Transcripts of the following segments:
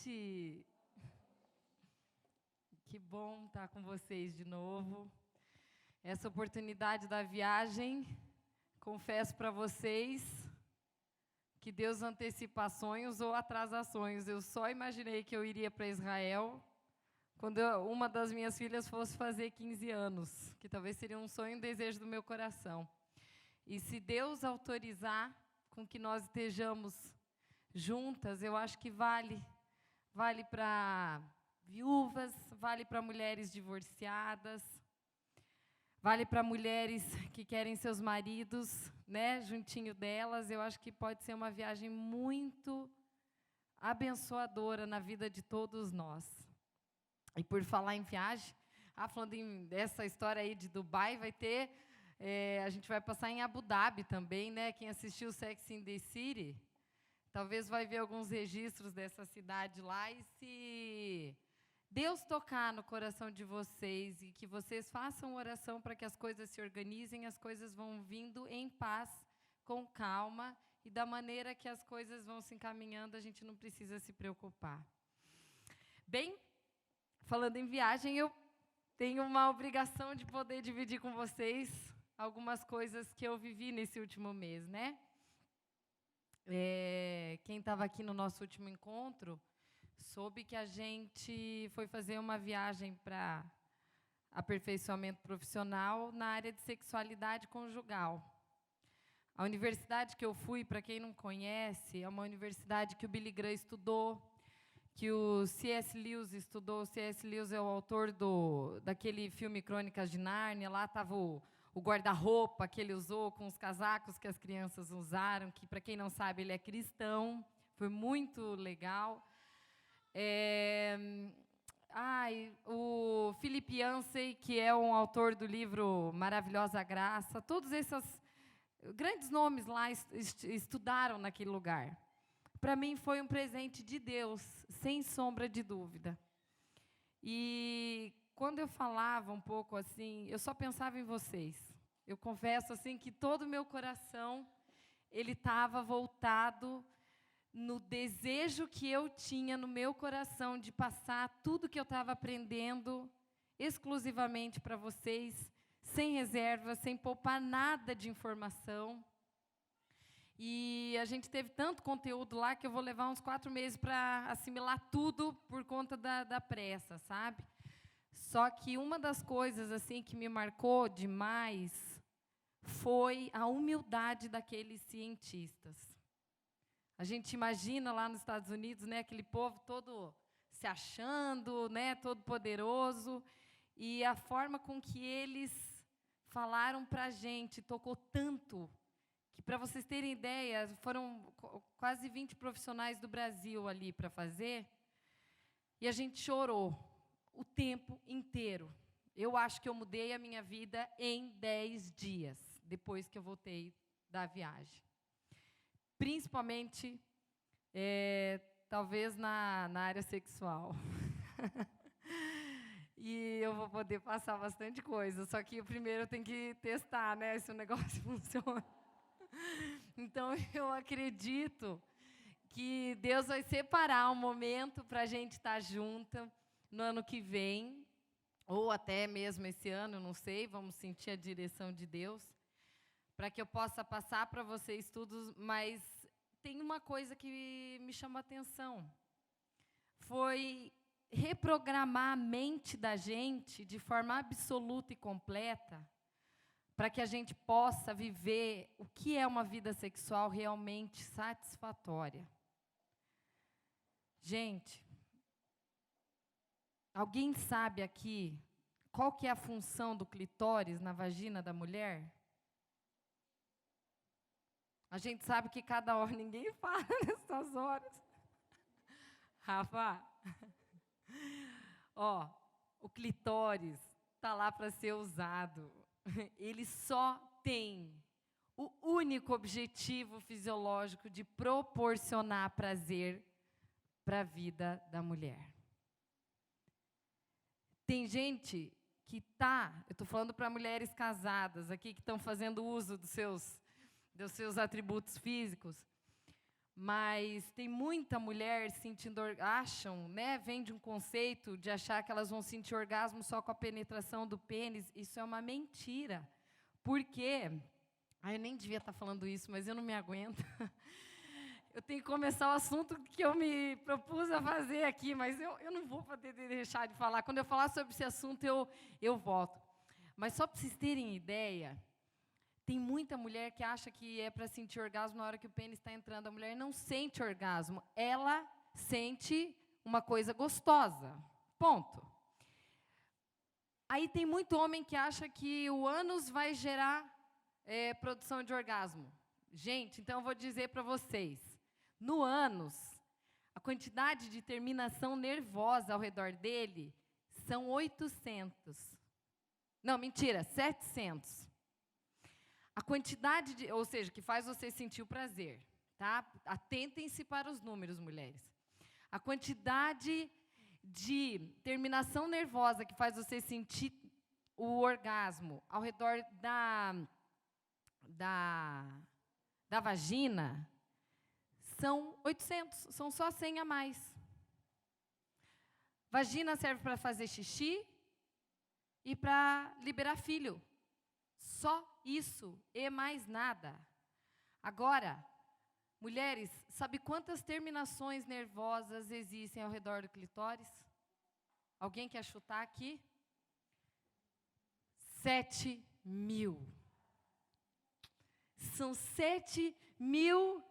noite! Que bom estar com vocês de novo. Essa oportunidade da viagem, confesso para vocês que Deus antecipa sonhos ou atrasa sonhos. Eu só imaginei que eu iria para Israel quando uma das minhas filhas fosse fazer 15 anos, que talvez seria um sonho e um desejo do meu coração. E se Deus autorizar com que nós estejamos juntas, eu acho que vale para viúvas, vale para mulheres divorciadas, vale para mulheres que querem seus maridos, né, juntinho delas. Eu acho que pode ser uma viagem muito abençoadora na vida de todos nós. E por falar em viagem, falando dessa história aí de Dubai, vai ter, a gente vai passar em Abu Dhabi também, né? Quem assistiu Sex and the City, talvez vai ver alguns registros dessa cidade lá. E se Deus tocar no coração de vocês e que vocês façam oração para que as coisas se organizem, as coisas vão vindo em paz, com calma, e da maneira que as coisas vão se encaminhando, a gente não precisa se preocupar. Bem, falando em viagem, eu tenho uma obrigação de poder dividir com vocês algumas coisas que eu vivi nesse último mês, né? Quem estava aqui no nosso último encontro soube que a gente foi fazer uma viagem para aperfeiçoamento profissional na área de sexualidade conjugal. A universidade que eu fui, para quem não conhece, é uma universidade que o Billy Graham estudou, que o C.S. Lewis estudou. O C.S. Lewis é o autor daquele filme Crônicas de Nárnia. Lá estava o guarda-roupa que ele usou com os casacos que as crianças usaram, que, para quem não sabe, ele é cristão. Foi muito legal. O Philip Yancey, que é um autor do livro Maravilhosa Graça. Todos esses grandes nomes lá estudaram naquele lugar. Para mim foi um presente de Deus, sem sombra de dúvida. E quando eu falava um pouco assim, eu só pensava em vocês. Eu confesso assim que todo o meu coração ele estava voltado no desejo que eu tinha no meu coração de passar tudo que eu estava aprendendo exclusivamente para vocês, sem reserva, sem poupar nada de informação. E a gente teve tanto conteúdo lá que eu vou levar uns 4 meses para assimilar tudo por conta da pressa, sabe? Só que uma das coisas assim que me marcou demais foi a humildade daqueles cientistas. A gente imagina lá nos Estados Unidos, né, aquele povo todo se achando, né, todo poderoso, e a forma com que eles falaram para a gente tocou tanto, que, para vocês terem ideia, foram quase 20 profissionais do Brasil ali para fazer, e a gente chorou o tempo inteiro. Eu acho que eu mudei a minha vida em 10 dias, depois que eu voltei da viagem. Principalmente, talvez na área sexual. E eu vou poder passar bastante coisa, só que primeiro eu tenho que testar, né, se o negócio funciona. Então, eu acredito que Deus vai separar um momento para a gente estar junta no ano que vem, ou até mesmo esse ano, não sei, vamos sentir a direção de Deus, para que eu possa passar para vocês tudo, mas tem uma coisa que me chama a atenção. Foi reprogramar a mente da gente de forma absoluta e completa, para que a gente possa viver o que é uma vida sexual realmente satisfatória. Gente, alguém sabe aqui qual que é a função do clitóris na vagina da mulher? A gente sabe que cada hora, ninguém fala nessas horas. Rafa, o clitóris está lá para ser usado. Ele só tem o único objetivo fisiológico de proporcionar prazer para a vida da mulher. Tem gente que eu estou falando para mulheres casadas aqui que estão fazendo uso dos seus atributos físicos. Mas tem muita mulher sentindo, acham, né, vem de um conceito de achar que elas vão sentir orgasmo só com a penetração do pênis. Isso é uma mentira. Por quê? Eu nem devia estar falando isso, mas eu não me aguento. Eu tenho que começar o assunto que eu me propus a fazer aqui, mas eu não vou poder deixar de falar. Quando eu falar sobre esse assunto, eu volto. Mas só para vocês terem ideia, tem muita mulher que acha que é para sentir orgasmo na hora que o pênis está entrando. A mulher não sente orgasmo, ela sente uma coisa gostosa. Ponto. Aí tem muito homem que acha que o ânus vai gerar produção de orgasmo. Gente, então eu vou dizer para vocês. No ânus, a quantidade de terminação nervosa ao redor dele são 800. Não, mentira, 700. A quantidade de, ou seja, que faz você sentir o prazer, tá? Atentem-se para os números, mulheres. A quantidade de terminação nervosa que faz você sentir o orgasmo ao redor da vagina são 800, são só 100 a mais. Vagina serve para fazer xixi e para liberar filho. Só isso e mais nada. Agora, mulheres, sabe quantas terminações nervosas existem ao redor do clitóris? Alguém quer chutar aqui? 7.000. São 7.000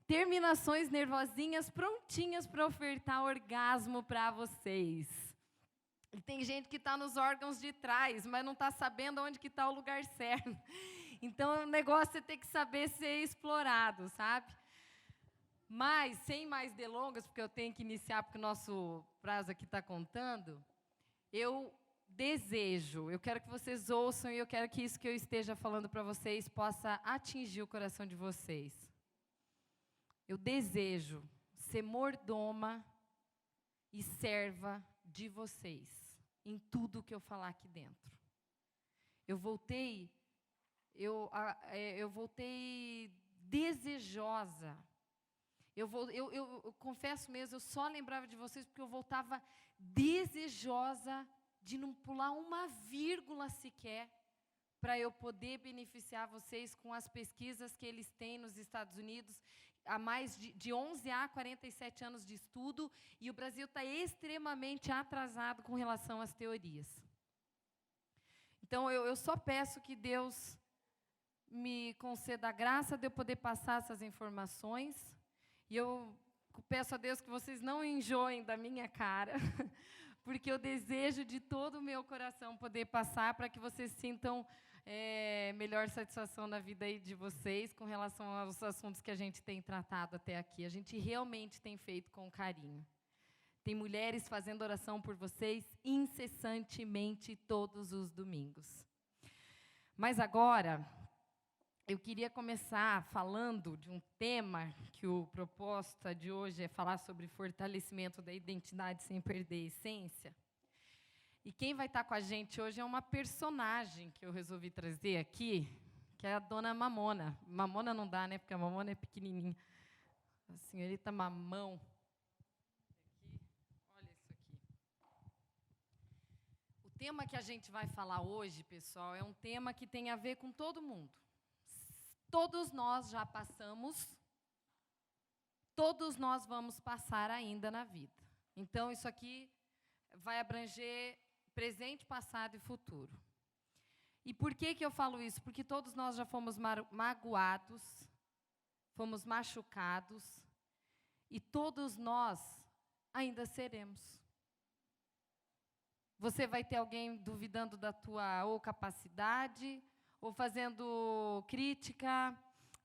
terminações nervosinhas prontinhas para ofertar orgasmo para vocês. E tem gente que está nos órgãos de trás, mas não está sabendo onde que está o lugar certo. Então, o negócio é ter que saber ser explorado, sabe? Mas, sem mais delongas, porque eu tenho que iniciar, porque o nosso prazo aqui está contando, eu quero que vocês ouçam e eu quero que isso que eu esteja falando para vocês possa atingir o coração de vocês. Eu desejo ser mordoma e serva de vocês em tudo que eu falar aqui dentro. Eu voltei desejosa. Eu confesso mesmo, eu só lembrava de vocês porque eu voltava desejosa de não pular uma vírgula sequer para eu poder beneficiar vocês com as pesquisas que eles têm nos Estados Unidos, há mais de 11 a 47 anos de estudo, e o Brasil está extremamente atrasado com relação às teorias. Então, eu só peço que Deus me conceda a graça de eu poder passar essas informações, e eu peço a Deus que vocês não enjoem da minha cara, porque eu desejo de todo o meu coração poder passar para que vocês sintam melhor satisfação na vida aí de vocês com relação aos assuntos que a gente tem tratado até aqui. A gente realmente tem feito com carinho. Tem mulheres fazendo oração por vocês incessantemente todos os domingos. Mas agora, eu queria começar falando de um tema que o proposta de hoje é falar sobre fortalecimento da identidade sem perder a essência. E quem vai estar com a gente hoje é uma personagem que eu resolvi trazer aqui, que é a dona Mamona. Mamona não dá, né? Porque a Mamona é pequenininha. A senhorita Mamão. Aqui, olha isso aqui. O tema que a gente vai falar hoje, pessoal, é um tema que tem a ver com todo mundo. Todos nós já passamos, todos nós vamos passar ainda na vida. Então, isso aqui vai abranger presente, passado e futuro. E por que eu falo isso? Porque todos nós já fomos magoados, fomos machucados, e todos nós ainda seremos. Você vai ter alguém duvidando da tua ou capacidade, ou fazendo crítica,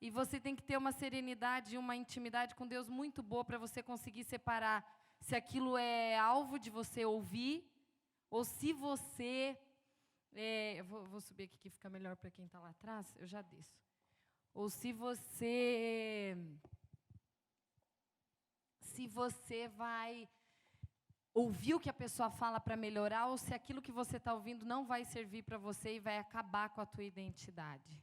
e você tem que ter uma serenidade e uma intimidade com Deus muito boa para você conseguir separar se aquilo é alvo de você ouvir, ou se você... eu vou subir aqui que fica melhor para quem está lá atrás, eu já desço. Ou se você vai ouvir o que a pessoa fala para melhorar, ou se aquilo que você está ouvindo não vai servir para você e vai acabar com a tua identidade.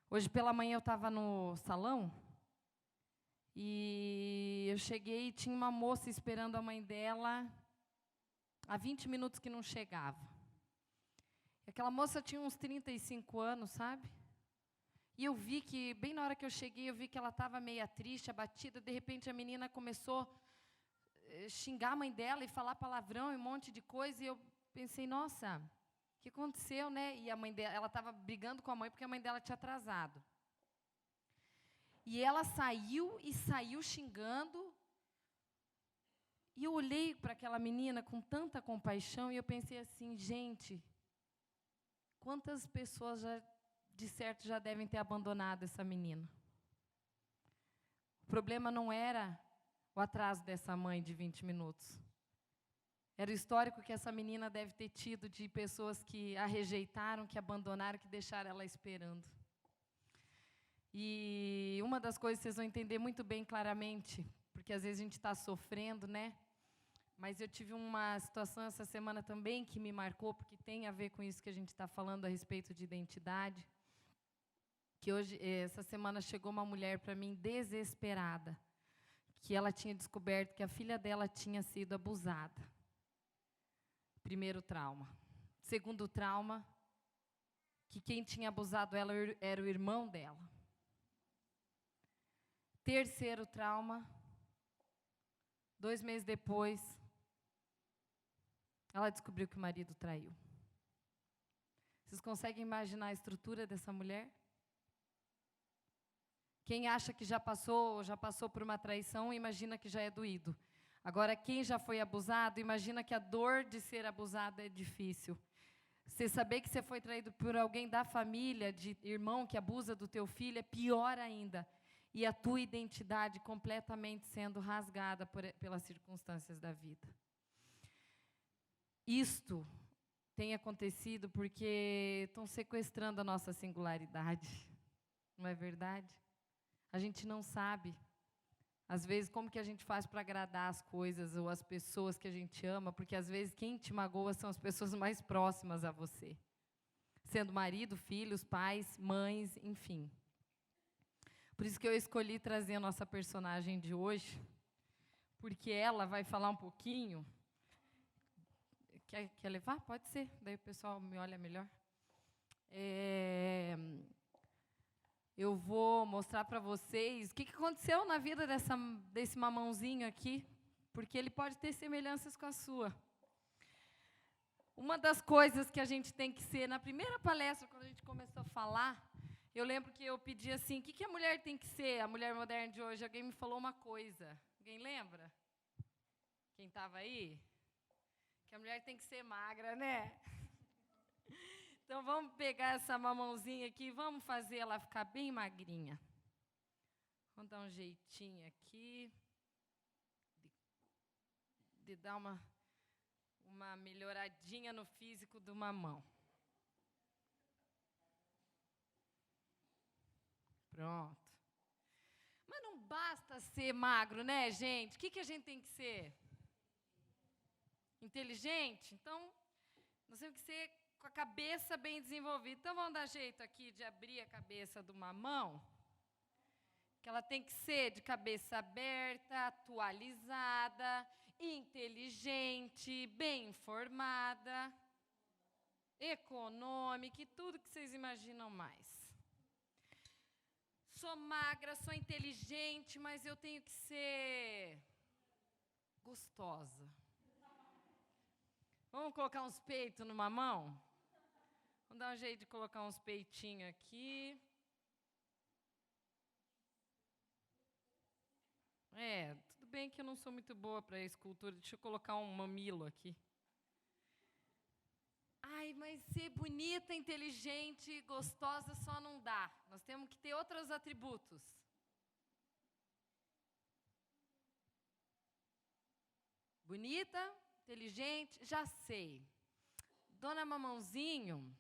Hoje pela manhã eu estava no salão, E eu cheguei e tinha uma moça esperando a mãe dela há 20 minutos que não chegava. E aquela moça tinha uns 35 anos, sabe? E eu vi que, bem na hora que eu cheguei, eu vi que ela estava meia triste, abatida. De repente, a menina começou a xingar a mãe dela e falar palavrão e um monte de coisa. E eu pensei, nossa, o que aconteceu, né? E a mãe dela, ela estava brigando com a mãe porque a mãe dela tinha atrasado. E ela saiu xingando. E eu olhei para aquela menina com tanta compaixão e eu pensei assim, gente, quantas pessoas de certo já devem ter abandonado essa menina. O problema não era o atraso dessa mãe de 20 minutos. Era o histórico que essa menina deve ter tido de pessoas que a rejeitaram, que abandonaram, que deixaram ela esperando. E uma das coisas que vocês vão entender muito bem claramente, porque às vezes a gente está sofrendo, né? Mas eu tive uma situação essa semana também que me marcou, porque tem a ver com isso que a gente está falando a respeito de identidade. Que hoje, essa semana, chegou uma mulher para mim desesperada, que ela tinha descoberto que a filha dela tinha sido abusada. Primeiro trauma. Segundo trauma, que quem tinha abusado ela era o irmão dela. Terceiro trauma, 2 meses depois, ela descobriu que o marido traiu. Vocês conseguem imaginar a estrutura dessa mulher? Quem acha que já passou por uma traição, imagina que já é doído. Agora, quem já foi abusado, imagina que a dor de ser abusado é difícil. Você saber que você foi traído por alguém da família, de irmão que abusa do teu filho, é pior ainda. E a tua identidade completamente sendo rasgada pelas circunstâncias da vida. Isto tem acontecido porque estão sequestrando a nossa singularidade. Não é verdade? A gente não sabe, às vezes, como que a gente faz para agradar as coisas ou as pessoas que a gente ama, porque às vezes quem te magoa são as pessoas mais próximas a você. Sendo marido, filhos, pais, mães, enfim. Por isso que eu escolhi trazer a nossa personagem de hoje, porque ela vai falar um pouquinho. Quer levar? Pode ser, daí o pessoal me olha melhor. Eu vou mostrar para vocês o que aconteceu na vida desse mamãozinho aqui, porque ele pode ter semelhanças com a sua. Uma das coisas que a gente tem que ser, na primeira palestra, quando a gente começou a falar, eu lembro que eu pedi assim, o que a mulher tem que ser, a mulher moderna de hoje? Alguém me falou uma coisa. Alguém lembra? Quem estava aí? Que a mulher tem que ser magra, né? Então, vamos pegar essa mamãozinha aqui e vamos fazer ela ficar bem magrinha. Vamos dar um jeitinho aqui. De dar uma melhoradinha no físico do mamão. Pronto. Mas não basta ser magro, né, gente? O que a gente tem que ser? Inteligente? Então, nós temos que ser com a cabeça bem desenvolvida. Então, vamos dar jeito aqui de abrir a cabeça do mamão. Que ela tem que ser de cabeça aberta, atualizada, inteligente, bem informada, econômica e tudo que vocês imaginam mais. Sou magra, sou inteligente, mas eu tenho que ser gostosa. Vamos colocar uns peitos no mamão? Vamos dar um jeito de colocar uns peitinhos aqui. Tudo bem que eu não sou muito boa para escultura. Deixa eu colocar um mamilo aqui. Ai, mas ser bonita, inteligente, gostosa só não dá. Nós temos que ter outros atributos. Bonita, inteligente, já sei. Dona Mamãozinho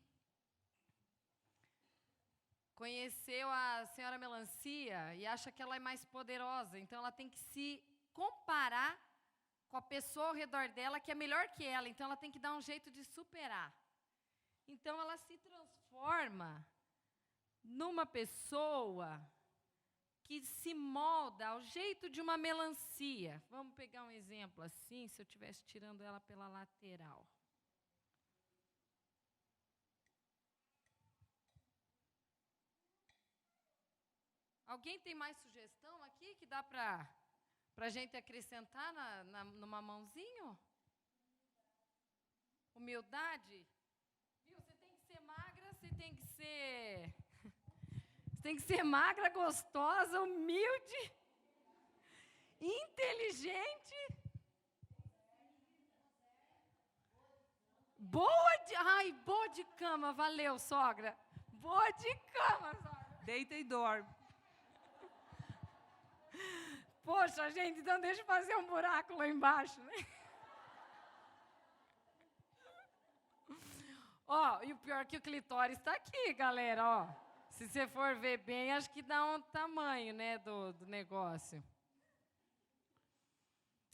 conheceu a senhora Melancia e acha que ela é mais poderosa. Então, ela tem que se comparar com a pessoa ao redor dela que é melhor que ela. Então, ela tem que dar um jeito de superar. Então, ela se transforma numa pessoa que se molda ao jeito de uma melancia. Vamos pegar um exemplo assim, se eu estivesse tirando ela pela lateral. Alguém tem mais sugestão aqui que dá para a gente acrescentar no mamãozinho? Humildade? Viu? Você tem que ser magra, você tem que ser... Você tem que ser magra, gostosa, humilde, inteligente. Boa de cama, valeu, sogra. Boa de cama, sogra. Deita e dorme. Poxa, gente, então deixa eu fazer um buraco lá embaixo, né? Ó, e o pior é que o clitóris está aqui, galera, ó. Se você for ver bem, acho que dá um tamanho, né, do negócio.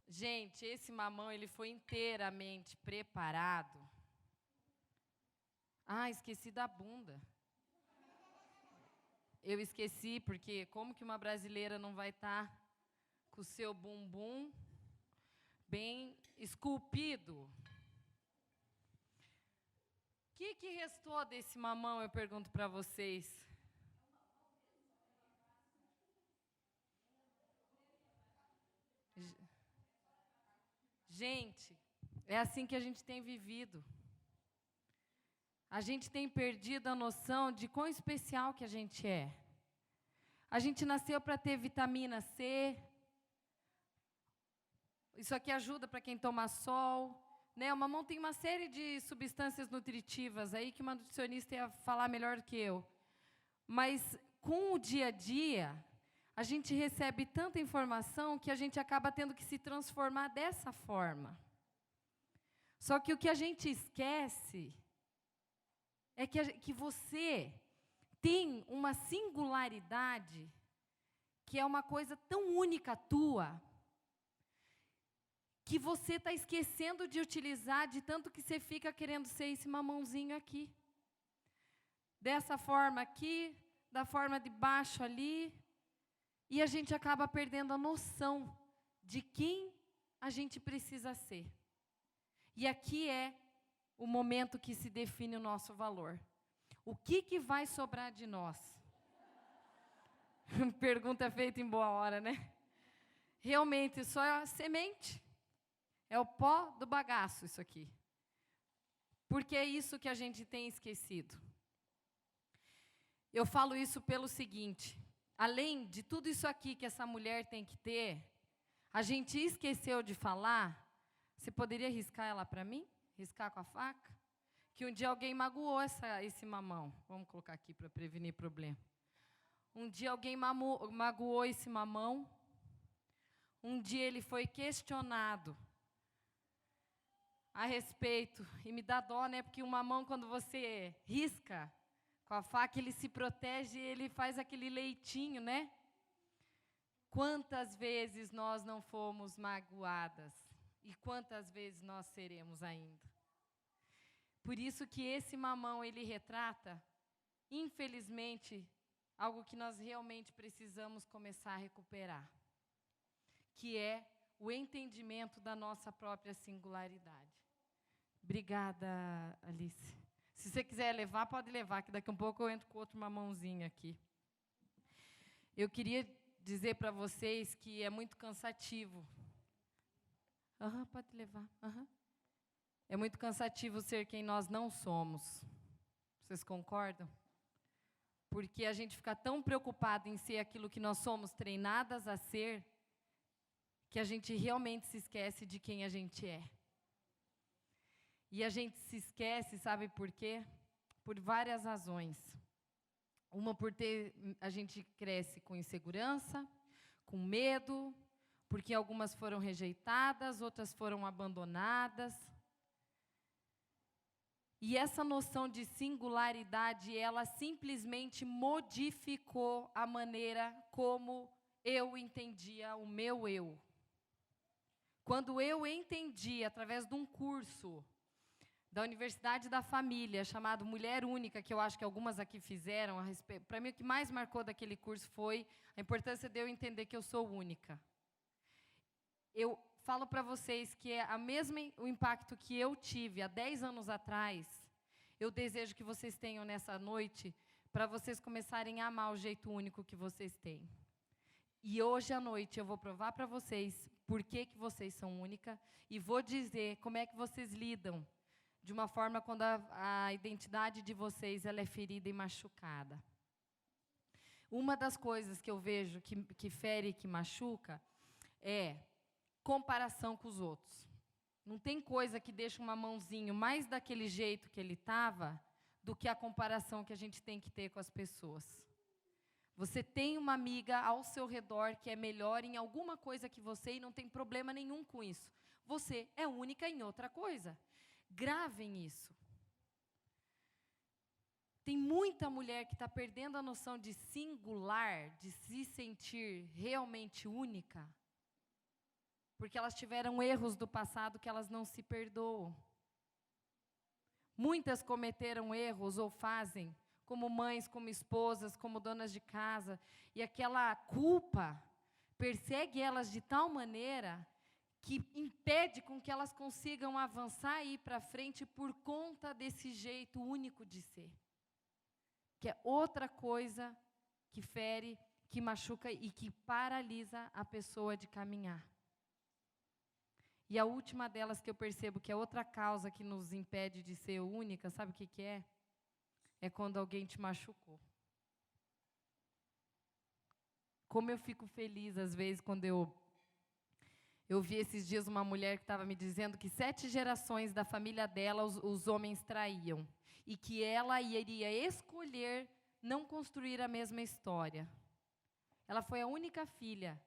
Gente, esse mamão, ele foi inteiramente preparado. Ah, esqueci da bunda. Eu esqueci, porque como que uma brasileira não vai estar com o seu bumbum bem esculpido? O que restou desse mamão, eu pergunto para vocês? Gente, é assim que a gente tem vivido. A gente tem perdido a noção de quão especial que a gente é. A gente nasceu para ter vitamina C. Isso aqui ajuda para quem toma sol. Né? O mamão tem uma série de substâncias nutritivas aí que uma nutricionista ia falar melhor que eu. Mas com o dia a dia, a gente recebe tanta informação que a gente acaba tendo que se transformar dessa forma. Só que o que a gente esquece é que você tem uma singularidade que é uma coisa tão única tua, que você está esquecendo de utilizar de tanto que você fica querendo ser esse mamãozinho aqui. Dessa forma aqui, da forma de baixo ali. E a gente acaba perdendo a noção de quem a gente precisa ser. E aqui é o momento que se define o nosso valor. O que vai sobrar de nós? Pergunta feita em boa hora, né? Realmente, só é a semente. É o pó do bagaço isso aqui. Porque é isso que a gente tem esquecido. Eu falo isso pelo seguinte: além de tudo isso aqui que essa mulher tem que ter, a gente esqueceu de falar. Você poderia riscar ela para mim? Riscar com a faca? Que um dia alguém magoou esse mamão. Vamos colocar aqui para prevenir problema. Um dia alguém magoou esse mamão. Um dia ele foi questionado a respeito. E me dá dó, né? Porque o mamão, quando você risca com a faca, ele se protege e ele faz aquele leitinho, né? Quantas vezes nós não fomos magoadas? E quantas vezes nós seremos ainda? Por isso que esse mamão, ele retrata, infelizmente, algo que nós realmente precisamos começar a recuperar, que é o entendimento da nossa própria singularidade. Obrigada, Alice. Se você quiser levar, pode levar, que daqui a um pouco eu entro com outro mamãozinho aqui. Eu queria dizer para vocês que é muito cansativo. Pode levar. É muito cansativo ser quem nós não somos. Vocês concordam? Porque a gente fica tão preocupado em ser aquilo que nós somos treinadas a ser, que a gente realmente se esquece de quem a gente é. E a gente se esquece, sabe por quê? Por várias razões. Uma, a gente cresce com insegurança, com medo, porque algumas foram rejeitadas, outras foram abandonadas. E essa noção de singularidade, ela simplesmente modificou a maneira como eu entendia o meu eu. Quando eu entendi, através de um curso da Universidade da Família, chamado Mulher Única, que eu acho que algumas aqui fizeram. Para mim, o que mais marcou daquele curso foi a importância de eu entender que eu sou única. Eu falo para vocês que é o impacto que eu tive há 10 anos atrás, eu desejo que vocês tenham nessa noite, para vocês começarem a amar o jeito único que vocês têm. E hoje à noite eu vou provar para vocês por que vocês são única e vou dizer como é que vocês lidam de uma forma quando a identidade de vocês ela é ferida e machucada. Uma das coisas que eu vejo que fere e que machuca é comparação com os outros. Não tem coisa que deixa um mamãozinho mais daquele jeito que ele estava do que a comparação que a gente tem que ter com as pessoas. Você tem uma amiga ao seu redor que é melhor em alguma coisa que você e não tem problema nenhum com isso. Você é única em outra coisa. Gravem isso. Tem muita mulher que está perdendo a noção de singular, de se sentir realmente única, porque elas tiveram erros do passado que elas não se perdoam. Muitas cometeram erros ou fazem, como mães, como esposas, como donas de casa, e aquela culpa persegue elas de tal maneira que impede com que elas consigam avançar e ir para frente por conta desse jeito único de ser. Que é outra coisa que fere, que machuca e que paralisa a pessoa de caminhar. E a última delas que eu percebo que é outra causa que nos impede de ser única, sabe o que é? É quando alguém te machucou. Como eu fico feliz, às vezes, quando eu vi esses dias uma mulher que estava me dizendo que 7 gerações da família dela, os homens traíam. E que ela iria escolher não construir a mesma história. Ela foi a única filha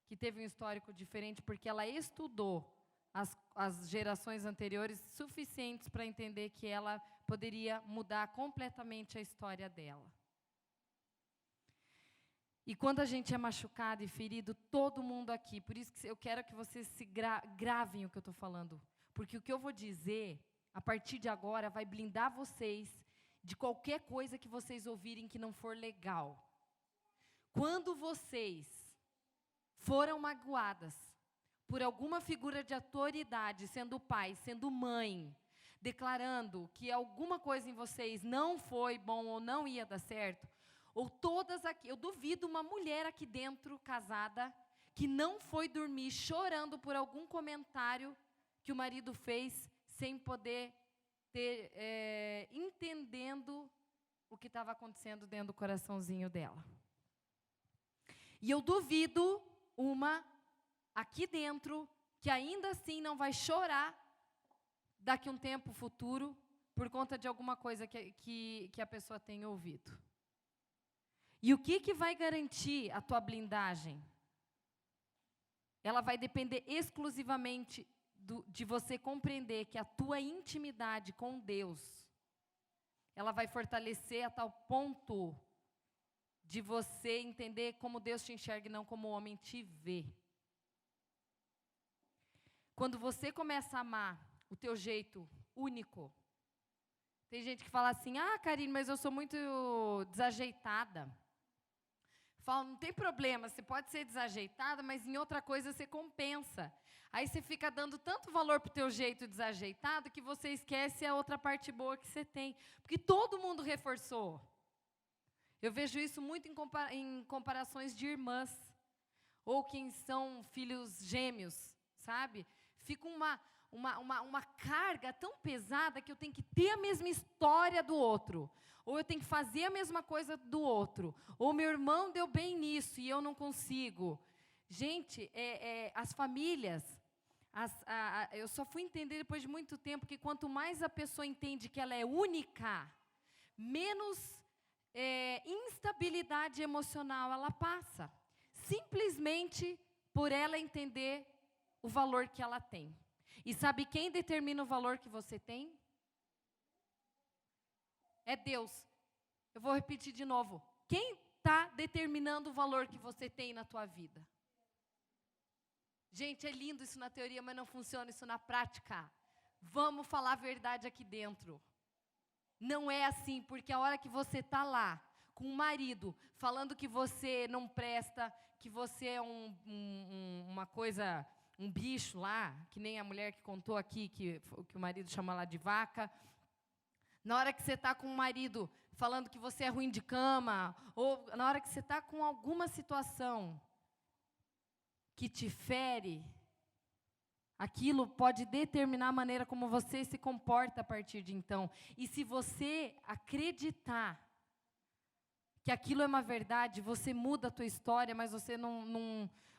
que teve um histórico diferente, porque ela estudou as gerações anteriores suficientes para entender que ela poderia mudar completamente a história dela. E quando a gente é machucado e ferido, todo mundo aqui, por isso que eu quero que vocês se gravem o que eu estou falando, porque o que eu vou dizer, a partir de agora, vai blindar vocês de qualquer coisa que vocês ouvirem que não for legal. Quando vocês foram magoadas por alguma figura de autoridade, sendo pai, sendo mãe, declarando que alguma coisa em vocês não foi bom ou não ia dar certo, ou todas aqui, eu duvido uma mulher aqui dentro, casada, que não foi dormir chorando por algum comentário que o marido fez, sem poder ter, entendendo o que estava acontecendo dentro do coraçãozinho dela. E eu duvido uma aqui dentro que ainda assim não vai chorar daqui a um tempo futuro por conta de alguma coisa que a pessoa tenha ouvido. E o que vai garantir a tua blindagem? Ela vai depender exclusivamente de você compreender que a tua intimidade com Deus, ela vai fortalecer a tal ponto de você entender como Deus te enxerga e não como o homem te vê. Quando você começa a amar o teu jeito único, tem gente que fala assim, Karine, mas eu sou muito desajeitada. Fala, não tem problema, você pode ser desajeitada, mas em outra coisa você compensa. Aí você fica dando tanto valor para o teu jeito desajeitado que você esquece a outra parte boa que você tem. Porque todo mundo reforçou. Eu vejo isso muito em comparações de irmãs. Ou quem são filhos gêmeos, sabe? Fica uma carga tão pesada que eu tenho que ter a mesma história do outro. Ou eu tenho que fazer a mesma coisa do outro. Ou meu irmão deu bem nisso e eu não consigo. Gente, as famílias, eu só fui entender depois de muito tempo que quanto mais a pessoa entende que ela é única, menos instabilidade emocional ela passa. Simplesmente por ela entender o valor que ela tem. E sabe quem determina o valor que você tem? É Deus. Eu vou repetir de novo. Quem está determinando o valor que você tem na tua vida? Gente, é lindo isso na teoria, mas não funciona isso na prática. Vamos falar a verdade aqui dentro. Não é assim, porque a hora que você está lá, com o marido, falando que você não presta, que você é uma coisa, um bicho lá, que nem a mulher que contou aqui, que o marido chama lá de vaca. Na hora que você está com o marido falando que você é ruim de cama, ou na hora que você está com alguma situação que te fere, aquilo pode determinar a maneira como você se comporta a partir de então. E se você acreditar que aquilo é uma verdade, você muda a tua história, mas você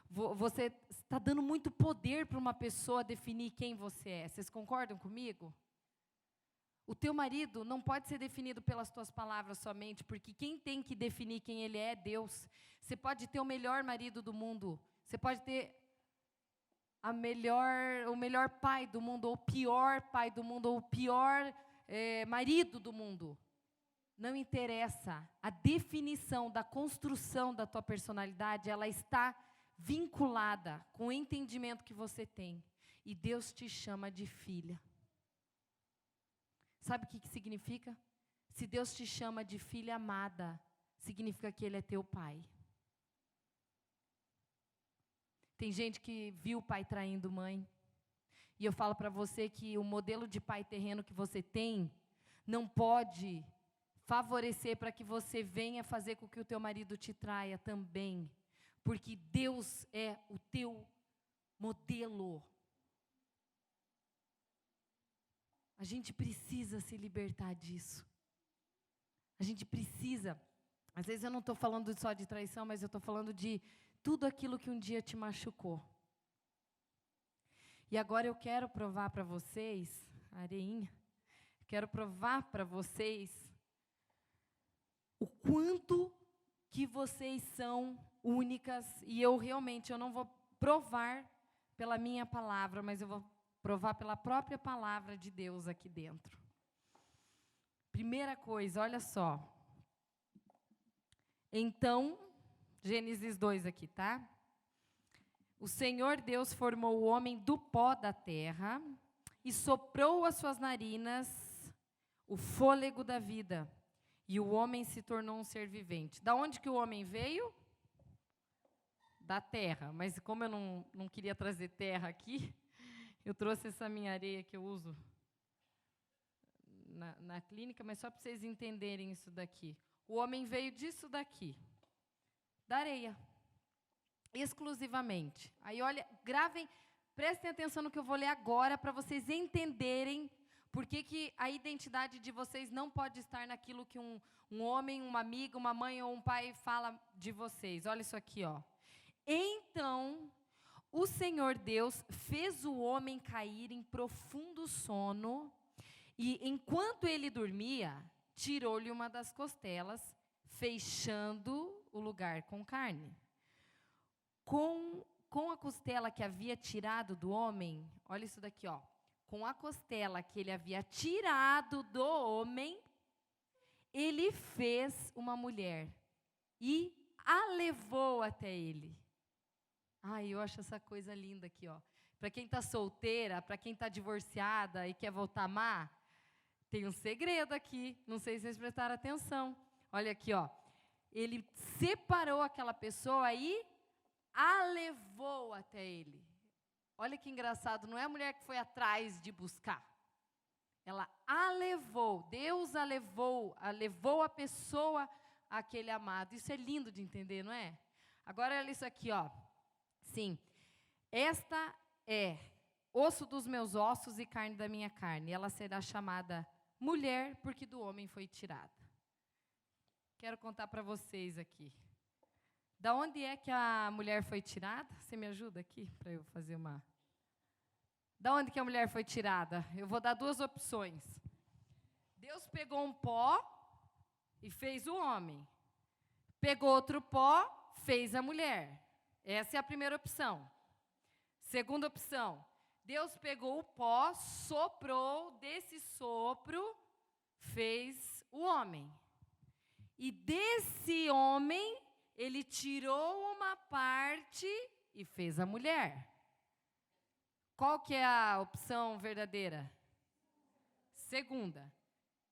você está dando muito poder para uma pessoa definir quem você é. Vocês concordam comigo? O teu marido não pode ser definido pelas tuas palavras somente, porque quem tem que definir quem ele é Deus. Você pode ter o melhor marido do mundo, você pode ter o melhor pai do mundo, ou o pior pai do mundo, ou o pior marido do mundo. Não interessa. A definição da construção da tua personalidade, ela está vinculada com o entendimento que você tem. E Deus te chama de filha. Sabe o que significa? Se Deus te chama de filha amada, significa que Ele é teu pai. Tem gente que viu o pai traindo mãe. E eu falo para você que o modelo de pai terreno que você tem não pode favorecer para que você venha fazer com que o teu marido te traia também. Porque Deus é o teu modelo. A gente precisa se libertar disso. A gente precisa. Às vezes eu não estou falando só de traição, mas eu estou falando de tudo aquilo que um dia te machucou. E agora eu quero provar para vocês, areinha, quero provar para vocês o quanto que vocês são únicas. E eu não vou provar pela minha palavra, mas eu vou provar pela própria palavra de Deus aqui dentro. Primeira coisa, olha só. Então, Gênesis 2 aqui, tá? O Senhor Deus formou o homem do pó da terra e soprou às suas narinas o fôlego da vida. E o homem se tornou um ser vivente. Da onde que o homem veio? Da terra. Mas como eu não queria trazer terra aqui, eu trouxe essa minha areia que eu uso na clínica, mas só para vocês entenderem isso daqui. O homem veio disso daqui, da areia, exclusivamente. Aí olha, gravem, prestem atenção no que eu vou ler agora, para vocês entenderem por que a identidade de vocês não pode estar naquilo que um homem, uma amiga, uma mãe ou um pai fala de vocês. Olha isso aqui, ó. Então, o Senhor Deus fez o homem cair em profundo sono, e enquanto ele dormia, tirou-lhe uma das costelas, fechando o lugar com carne. Com a costela que havia tirado do homem, olha isso daqui, ó. Com a costela que ele havia tirado do homem, ele fez uma mulher e a levou até ele. Ai, eu acho essa coisa linda aqui, ó. Para quem está solteira, para quem está divorciada e quer voltar a amar, tem um segredo aqui. Não sei se vocês prestaram atenção. Olha aqui, ó. Ele separou aquela pessoa e a levou até ele. Olha que engraçado, não é a mulher que foi atrás de buscar. Ela a levou, Deus a levou a pessoa àquele amado. Isso é lindo de entender, não é? Agora olha isso aqui, ó. Sim, esta é osso dos meus ossos e carne da minha carne. Ela será chamada mulher, porque do homem foi tirada. Quero contar para vocês aqui. Da onde é que a mulher foi tirada? Você me ajuda aqui para eu fazer uma... Da onde que a mulher foi tirada? Eu vou dar duas opções. Deus pegou um pó e fez o homem. Pegou outro pó, fez a mulher. Essa é a primeira opção. Segunda opção. Deus pegou o pó, soprou, desse sopro, fez o homem. E desse homem, ele tirou uma parte e fez a mulher. Qual que é a opção verdadeira? Segunda,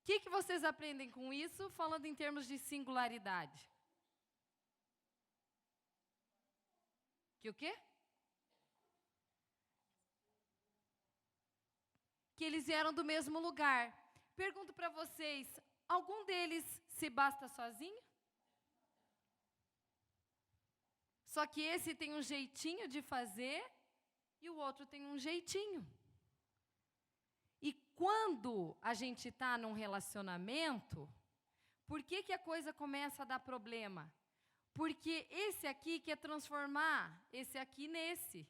o que vocês aprendem com isso, falando em termos de singularidade? Que o quê? Que eles vieram do mesmo lugar. Pergunto para vocês, algum deles se basta sozinho? Só que esse tem um jeitinho de fazer e o outro tem um jeitinho. E quando a gente está num relacionamento, por que a coisa começa a dar problema? Porque esse aqui quer transformar esse aqui nesse.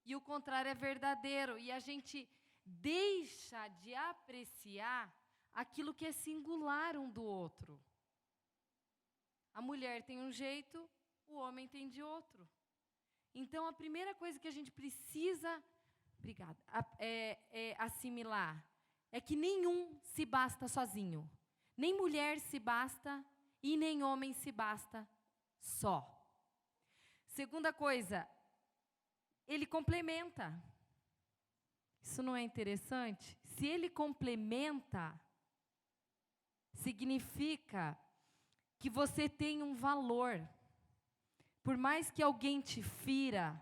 E o contrário é verdadeiro. E a gente deixa de apreciar aquilo que é singular um do outro. A mulher tem um jeito, o homem tem de outro. Então, a primeira coisa que a gente precisa, assimilar, é que nenhum se basta sozinho. Nem mulher se basta e nem homem se basta só. Segunda coisa, ele complementa. Isso não é interessante? Se ele complementa, significa que você tem um valor. Por mais que alguém te fira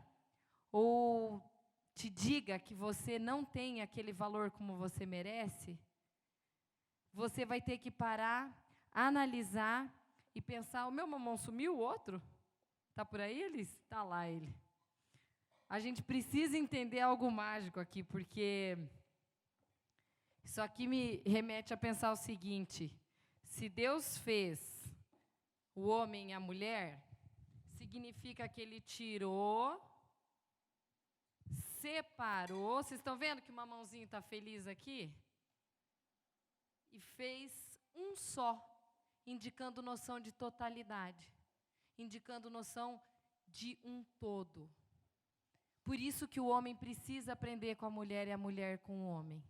ou te diga que você não tem aquele valor como você merece, você vai ter que parar, analisar e pensar, o meu mamão sumiu, o outro? Está por aí, Elis? Está lá ele. A gente precisa entender algo mágico aqui, porque isso aqui me remete a pensar o seguinte: se Deus fez o homem e a mulher, significa que Ele tirou, separou. Vocês estão vendo que o mamãozinho está feliz aqui? E fez um só, indicando noção de totalidade, indicando noção de um todo. Por isso que o homem precisa aprender com a mulher e a mulher com o homem.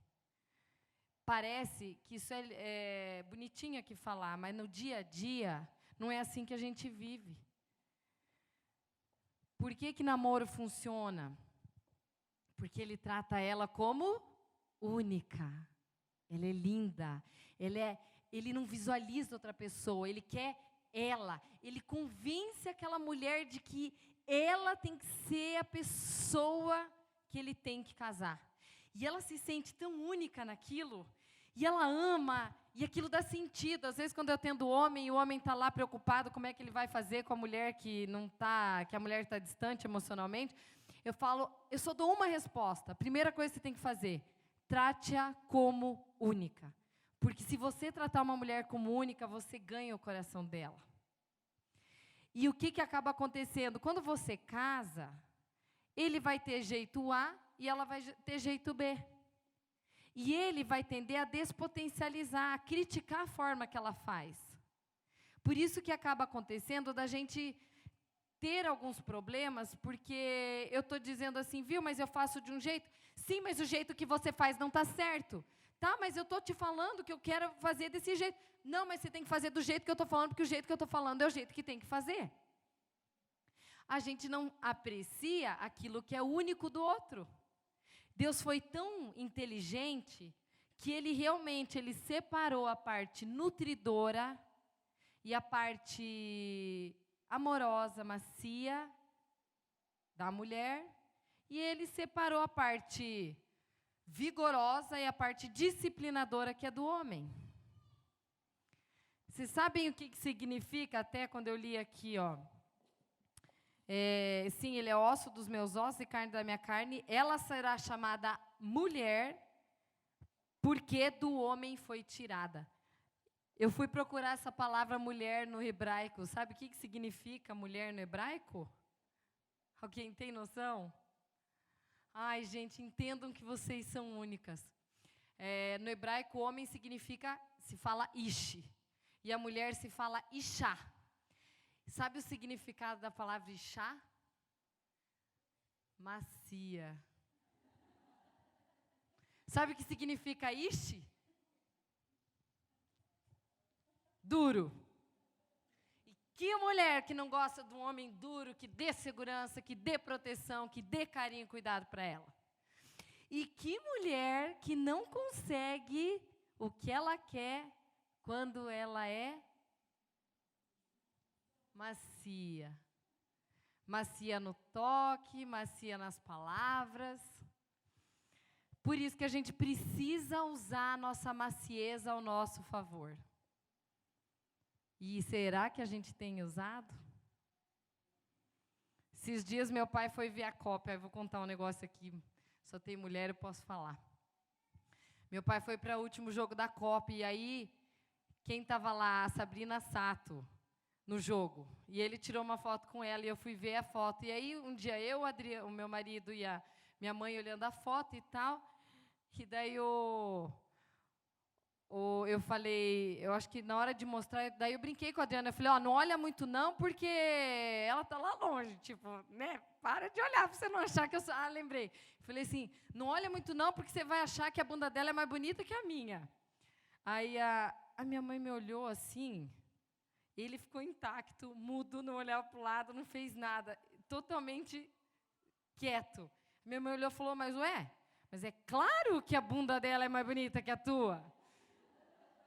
Parece que isso é bonitinho aqui falar, mas no dia a dia não é assim que a gente vive. Por que namoro funciona? Porque ele trata ela como única. Ela é linda. Ele não visualiza outra pessoa, ele quer ela. Ele convence aquela mulher de que ela tem que ser a pessoa que ele tem que casar. E ela se sente tão única naquilo, e ela ama, e aquilo dá sentido. Às vezes, quando eu atendo o homem está lá preocupado como é que ele vai fazer com a mulher que a mulher está distante emocionalmente, eu falo, eu só dou uma resposta. A primeira coisa que você tem que fazer, trate-a como única. Porque se você tratar uma mulher como única, você ganha o coração dela. E o que acaba acontecendo? Quando você casa, ele vai ter jeito A e ela vai ter jeito B. E ele vai tender a despotencializar, a criticar a forma que ela faz. Por isso que acaba acontecendo da gente ter alguns problemas, porque eu estou dizendo assim, viu, mas eu faço de um jeito. Sim, mas o jeito que você faz não está certo. Tá, mas eu estou te falando que eu quero fazer desse jeito. Não, mas você tem que fazer do jeito que eu estou falando, porque o jeito que eu estou falando é o jeito que tem que fazer. A gente não aprecia aquilo que é único do outro. Deus foi tão inteligente que Ele realmente separou a parte nutridora e a parte amorosa, macia da mulher, e Ele separou a parte vigorosa e a parte disciplinadora que é do homem. Vocês sabem o que significa, até quando eu li aqui, ó. Sim, ele é osso dos meus ossos e carne da minha carne. Ela será chamada mulher, porque do homem foi tirada. Eu fui procurar essa palavra mulher no hebraico. Sabe o que significa mulher no hebraico? Alguém tem noção? Ai, gente, entendam que vocês são únicas. No hebraico, homem se fala ish. E a mulher se fala ishá. Sabe o significado da palavra ishá? Macia. Sabe o que significa ish? Duro. E que mulher que não gosta de um homem duro, que dê segurança, que dê proteção, que dê carinho e cuidado para ela? E que mulher que não consegue o que ela quer quando ela é macia. Macia no toque, macia nas palavras. Por isso que a gente precisa usar a nossa macieza ao nosso favor. E será que a gente tem usado? Esses dias meu pai foi ver a Copa, eu vou contar um negócio aqui, só tem mulher, eu posso falar. Meu pai foi para o último jogo da Copa, e aí, quem estava lá? A Sabrina Sato, no jogo. E ele tirou uma foto com ela, e eu fui ver a foto. E aí, um dia eu, o meu marido e a minha mãe olhando a foto e tal, e daí eu falei, eu acho que na hora de mostrar, daí eu brinquei com a Adriana, eu falei, não olha muito não, porque ela está lá longe, tipo, né, para de olhar para você não achar que eu sou, lembrei. Falei assim, não olha muito não, porque você vai achar que a bunda dela é mais bonita que a minha. Aí a minha mãe me olhou assim, ele ficou intacto, mudo, não olhava para o lado, não fez nada, totalmente quieto. Minha mãe olhou e falou, mas é claro que a bunda dela é mais bonita que a tua.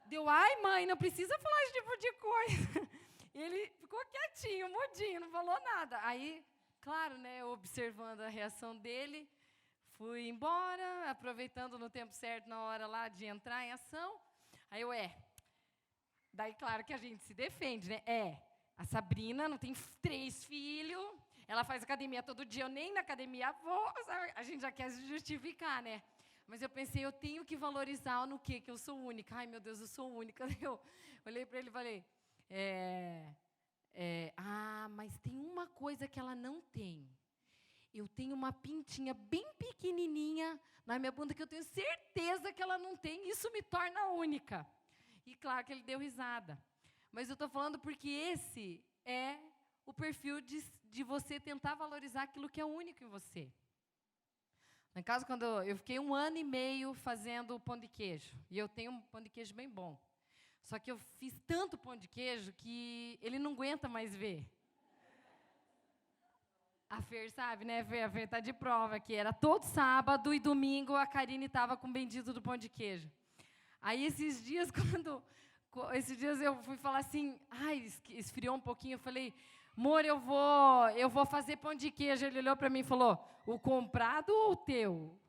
Deu, ai mãe, não precisa falar esse tipo de coisa. Ele ficou quietinho, mudinho, não falou nada. Aí, claro, né, observando a reação dele, fui embora, aproveitando no tempo certo, na hora lá de entrar em ação. Aí daí claro que a gente se defende, né? A Sabrina não tem 3 filhos, ela faz academia todo dia, eu nem na academia vou, a gente já quer se justificar, né? Mas eu pensei, eu tenho que valorizar no que eu sou única. Ai, meu Deus, eu sou única. Eu olhei para ele e falei, mas tem uma coisa que ela não tem. Eu tenho uma pintinha bem pequenininha na minha bunda que eu tenho certeza que ela não tem. Isso me torna única. E claro que ele deu risada. Mas eu estou falando porque esse é o perfil de você tentar valorizar aquilo que é único em você. No caso, quando eu fiquei 1 ano e meio fazendo pão de queijo, e eu tenho um pão de queijo bem bom. Só que eu fiz tanto pão de queijo que ele não aguenta mais ver. A Fer sabe, né, Fer? A Fer está de prova aqui. Era todo sábado e domingo a Karine estava com o bendito do pão de queijo. Aí esses dias, eu fui falar assim, esfriou um pouquinho, eu falei, amor, eu vou fazer pão de queijo. Ele olhou para mim e falou, o comprado ou o teu?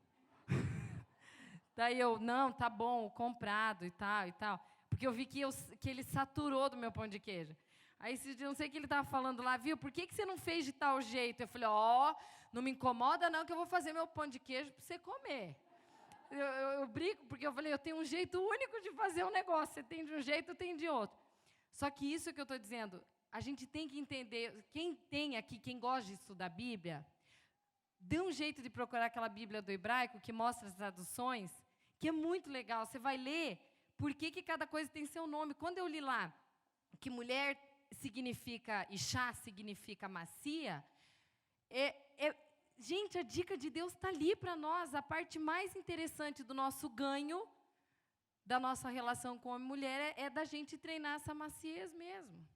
Daí eu, não, tá bom, o comprado e tal. Porque eu vi que ele saturou do meu pão de queijo. Aí esses dias, não sei o que ele estava falando lá, viu, por que você não fez de tal jeito? Eu falei, não me incomoda não que eu vou fazer meu pão de queijo para você comer. Eu brinco, porque eu falei, eu tenho um jeito único de fazer um negócio, você tem de um jeito, eu tenho de outro. Só que isso que eu estou dizendo, a gente tem que entender, quem gosta de estudar a Bíblia, dê um jeito de procurar aquela Bíblia do hebraico, que mostra as traduções, que é muito legal, você vai ler por que cada coisa tem seu nome. Quando eu li lá, que mulher significa, Ixá significa macia, gente, a dica de Deus está ali para nós. A parte mais interessante do nosso ganho, da nossa relação com homem e mulher, é da gente treinar essa maciez mesmo.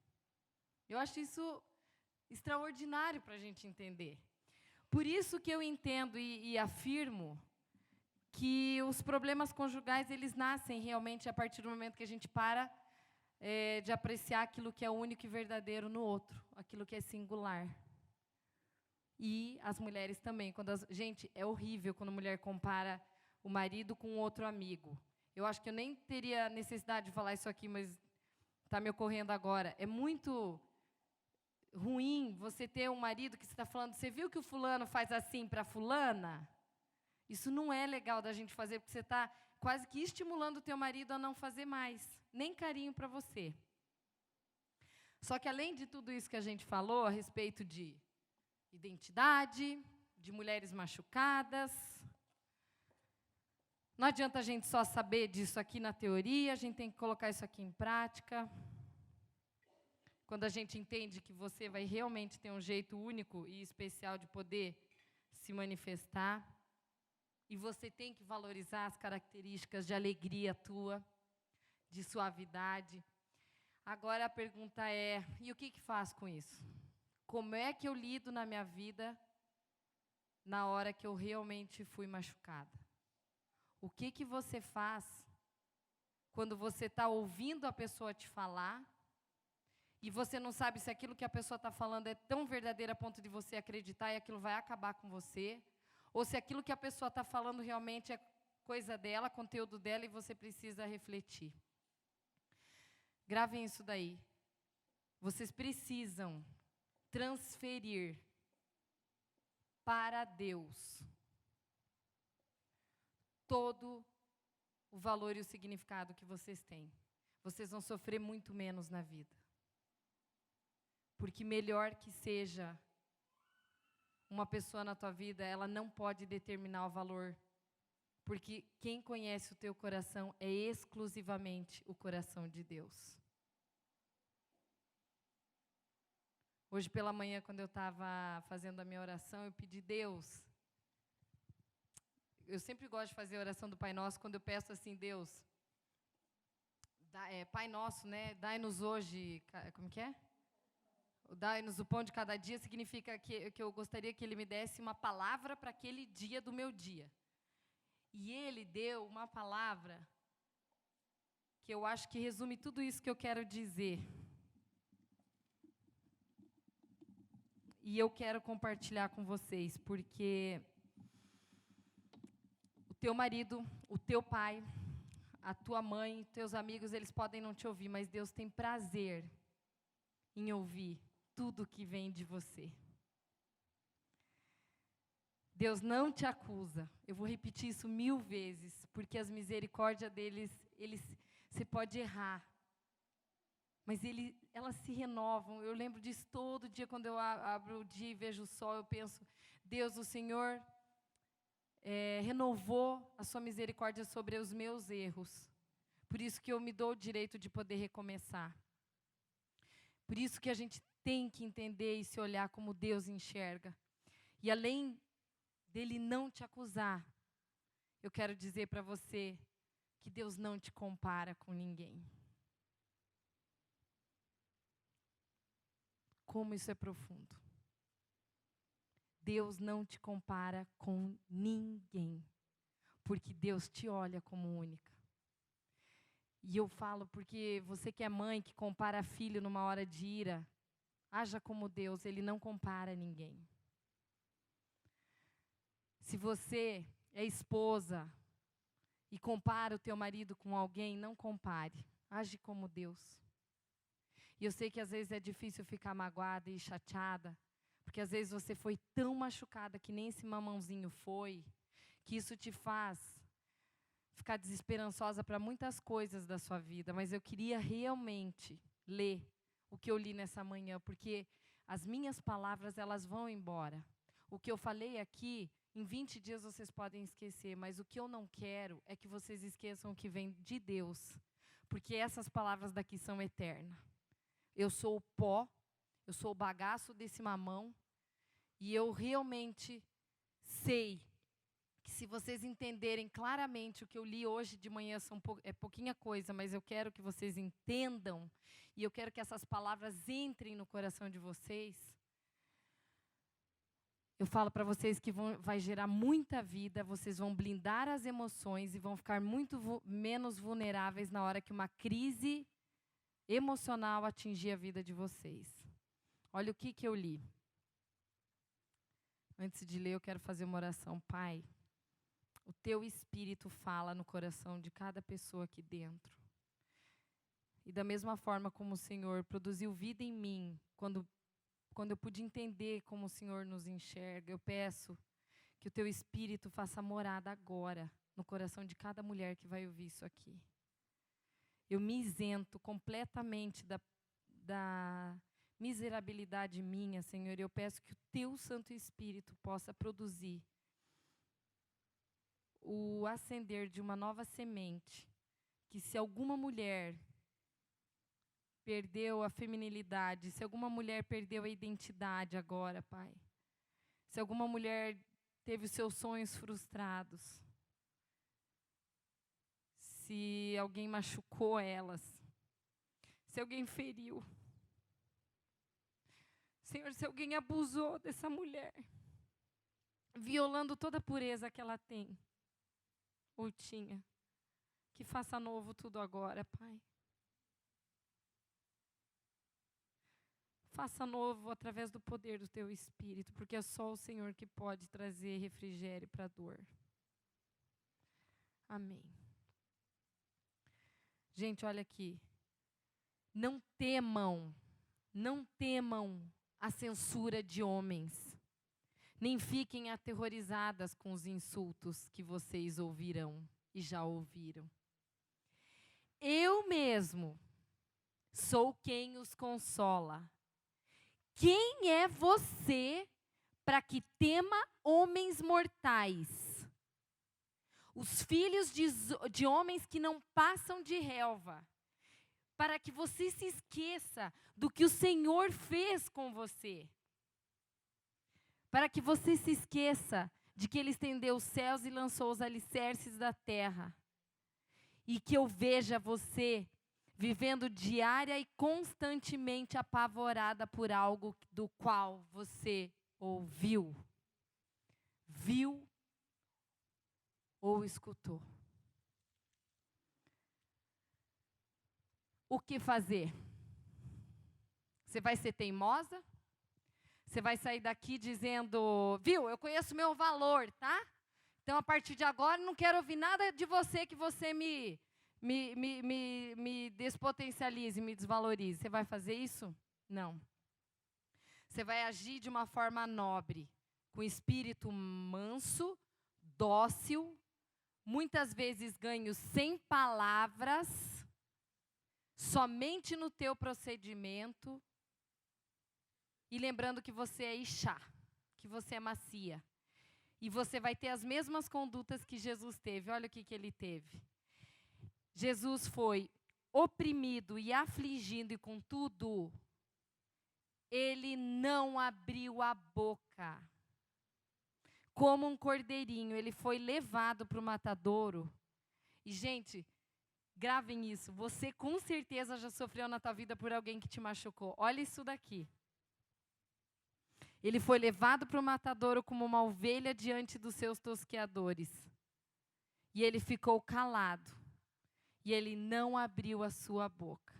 Eu acho isso extraordinário para a gente entender. Por isso que eu entendo e afirmo que os problemas conjugais, eles nascem realmente a partir do momento que a gente para de apreciar aquilo que é único e verdadeiro no outro, aquilo que é singular. E as mulheres também. Gente, é horrível quando a mulher compara o marido com outro amigo. Eu acho que eu nem teria necessidade de falar isso aqui, mas está me ocorrendo agora. É muito ruim você ter um marido que você está falando, você viu que o fulano faz assim para fulana? Isso não é legal da gente fazer, porque você está quase que estimulando o teu marido a não fazer mais, nem carinho para você. Só que além de tudo isso que a gente falou a respeito de identidade, de mulheres machucadas, não adianta a gente só saber disso aqui na teoria, a gente tem que colocar isso aqui em prática. Quando a gente entende que você vai realmente ter um jeito único e especial de poder se manifestar, e você tem que valorizar as características de alegria tua, de suavidade. Agora a pergunta é, e o que faço com isso? Como é que eu lido na minha vida na hora que eu realmente fui machucada? O que você faz quando você está ouvindo a pessoa te falar, e você não sabe se aquilo que a pessoa está falando é tão verdadeiro a ponto de você acreditar e aquilo vai acabar com você, ou se aquilo que a pessoa está falando realmente é coisa dela, conteúdo dela, e você precisa refletir. Gravem isso daí. Vocês precisam transferir para Deus todo o valor e o significado que vocês têm. Vocês vão sofrer muito menos na vida. Porque melhor que seja uma pessoa na tua vida, ela não pode determinar o valor. Porque quem conhece o teu coração é exclusivamente o coração de Deus. Hoje pela manhã, quando eu estava fazendo a minha oração, eu pedi, Deus, eu sempre gosto de fazer a oração do Pai Nosso, quando eu peço assim, Deus, Pai Nosso, né, dai-nos hoje, como que é? Dai-nos o pão de cada dia, significa que eu gostaria que Ele me desse uma palavra para aquele dia do meu dia. E Ele deu uma palavra que eu acho que resume tudo isso que eu quero dizer. E eu quero compartilhar com vocês, porque o teu marido, o teu pai, a tua mãe, teus amigos, eles podem não te ouvir, mas Deus tem prazer em ouvir tudo que vem de você. Deus não te acusa. Eu vou repetir isso 1000 vezes, porque as misericórdias deles, você pode errar, mas elas se renovam. Eu lembro disso todo dia, quando eu abro o dia e vejo o sol, eu penso, Deus, o Senhor renovou a sua misericórdia sobre os meus erros. Por isso que eu me dou o direito de poder recomeçar. Por isso que a gente tem que entender e se olhar como Deus enxerga. E além dele não te acusar, eu quero dizer para você que Deus não te compara com ninguém. Como isso é profundo. Deus não te compara com ninguém, porque Deus te olha como única. E eu falo porque você que é mãe, que compara filho numa hora de ira, haja como Deus, Ele não compara ninguém. Se você é esposa e compara o teu marido com alguém, não compare. Age como Deus. E eu sei que às vezes é difícil ficar magoada e chateada, porque às vezes você foi tão machucada que nem esse mamãozinho foi, que isso te faz ficar desesperançosa para muitas coisas da sua vida. Mas eu queria realmente ler o que eu li nessa manhã, porque as minhas palavras, elas vão embora. O que eu falei aqui, em 20 dias vocês podem esquecer, mas o que eu não quero é que vocês esqueçam o que vem de Deus, porque essas palavras daqui são eternas. Eu sou o pó, eu sou o bagaço desse mamão, e eu realmente sei que se vocês entenderem claramente o que eu li hoje de manhã, é pouquinha coisa, mas eu quero que vocês entendam, e eu quero que essas palavras entrem no coração de vocês. Eu falo para vocês que vai gerar muita vida, vocês vão blindar as emoções e vão ficar muito menos vulneráveis na hora que uma crise emocional atingir a vida de vocês. Olha o que eu li. Antes de ler, eu quero fazer uma oração. Pai, o teu Espírito fala no coração de cada pessoa aqui dentro. E da mesma forma como o Senhor produziu vida em mim, quando eu pude entender como o Senhor nos enxerga, eu peço que o teu Espírito faça morada agora no coração de cada mulher que vai ouvir isso aqui. Eu me isento completamente da miserabilidade minha, Senhor. Eu peço que o teu Santo Espírito possa produzir o acender de uma nova semente, que se alguma mulher perdeu a feminilidade, se alguma mulher perdeu a identidade agora, Pai, se alguma mulher teve os seus sonhos frustrados, se alguém machucou elas, se alguém feriu, Senhor, se alguém abusou dessa mulher, violando toda a pureza que ela tem ou tinha, que faça novo tudo agora, Pai. Faça novo através do poder do Teu Espírito, porque é só o Senhor que pode trazer refrigério para a dor. Amém. Gente, olha aqui. Não temam a censura de homens, nem fiquem aterrorizadas com os insultos que vocês ouvirão e já ouviram. Eu mesmo sou quem os consola. Quem é você para que tema homens mortais? Os filhos de homens que não passam de relva, para que você se esqueça do que o Senhor fez com você. Para que você se esqueça de que Ele estendeu os céus e lançou os alicerces da terra. E que eu veja você vivendo diária e constantemente apavorada por algo do qual você ouviu, viu ou escutou. O que fazer? Você vai ser teimosa? Você vai sair daqui dizendo, viu, eu conheço meu valor, tá? Então, a partir de agora, não quero ouvir nada de você que você me despotencialize, me desvalorize. Você vai fazer isso? Não. Você vai agir de uma forma nobre, com espírito manso, dócil, muitas vezes ganho sem palavras, somente no teu procedimento, e lembrando que você é Ixá, que você é macia. E você vai ter as mesmas condutas que Jesus teve. Olha o que ele teve. Jesus foi oprimido e afligido, e contudo, ele não abriu a boca. Como um cordeirinho, ele foi levado para o matadouro. E, gente, gravem isso. Você com certeza já sofreu na tua vida por alguém que te machucou. Olha isso daqui. Ele foi levado para o matadouro como uma ovelha diante dos seus tosqueadores. E ele ficou calado. E ele não abriu a sua boca.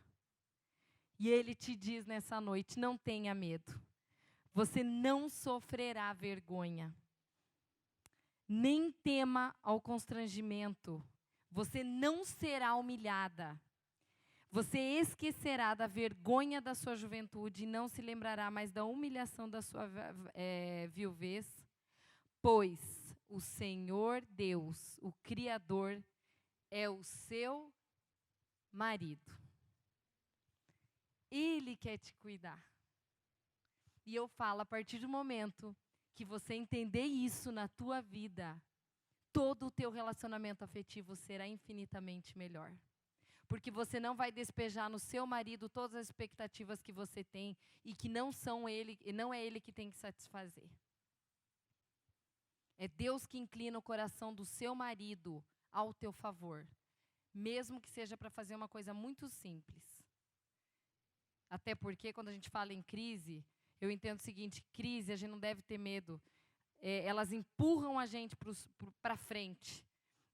E ele te diz nessa noite, não tenha medo. Você não sofrerá vergonha. Nem tema ao constrangimento. Você não será humilhada. Você esquecerá da vergonha da sua juventude e não se lembrará mais da humilhação da sua viuvez, pois o Senhor Deus, o Criador, é o seu marido. Ele quer te cuidar. E eu falo, a partir do momento que você entender isso na tua vida, todo o teu relacionamento afetivo será infinitamente melhor. Porque você não vai despejar no seu marido todas as expectativas que você tem e que não é ele que tem que satisfazer. É Deus que inclina o coração do seu marido ao teu favor, mesmo que seja para fazer uma coisa muito simples. Até porque quando a gente fala em crise, eu entendo o seguinte, crise a gente não deve ter medo. Elas empurram a gente para frente.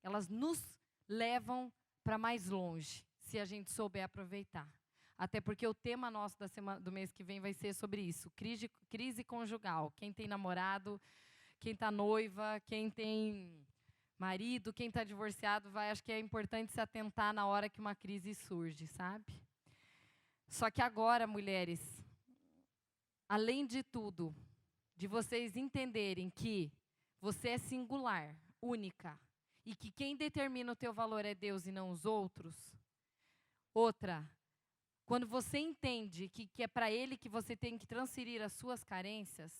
Elas nos levam para mais longe, se a gente souber aproveitar. Até porque o tema nosso do mês que vem vai ser sobre isso, crise conjugal. Quem tem namorado, quem está noiva, quem tem marido, quem está divorciado, acho que é importante se atentar na hora que uma crise surge, sabe? Só que agora, mulheres, além de tudo, de vocês entenderem que você é singular, única, e que quem determina o teu valor é Deus e não os outros. Outra, quando você entende que é para Ele que você tem que transferir as suas carências,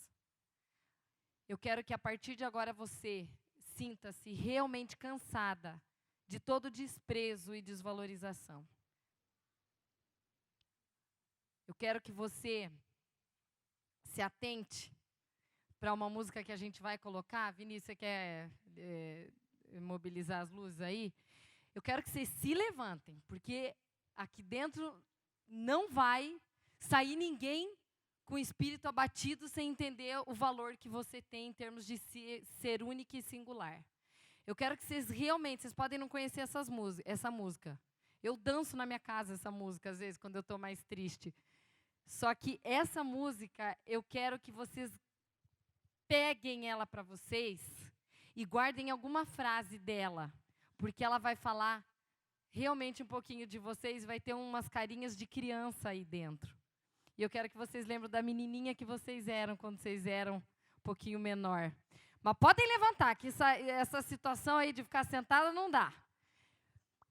eu quero que a partir de agora você sinta-se realmente cansada de todo desprezo e desvalorização. Eu quero que você se atente para uma música que a gente vai colocar. Vinícius, você quer mobilizar as luzes aí? Eu quero que vocês se levantem, porque aqui dentro não vai sair ninguém com o espírito abatido sem entender o valor que você tem em termos de ser única e singular. Eu quero que vocês realmente, vocês podem não conhecer essa música. Eu danço na minha casa essa música, às vezes, quando eu estou mais triste. Só que essa música, eu quero que vocês peguem ela para vocês e guardem alguma frase dela, porque ela vai falar realmente um pouquinho de vocês, vai ter umas carinhas de criança aí dentro. E eu quero que vocês lembrem da menininha que vocês eram quando vocês eram um pouquinho menor. Mas podem levantar, que essa situação aí de ficar sentada não dá.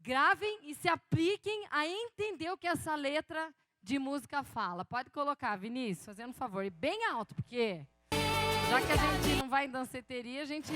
Gravem e se apliquem a entender o que essa letra de música fala. Pode colocar, Vinícius, fazendo um favor. E bem alto, porque já que a gente não vai em danceteria, a gente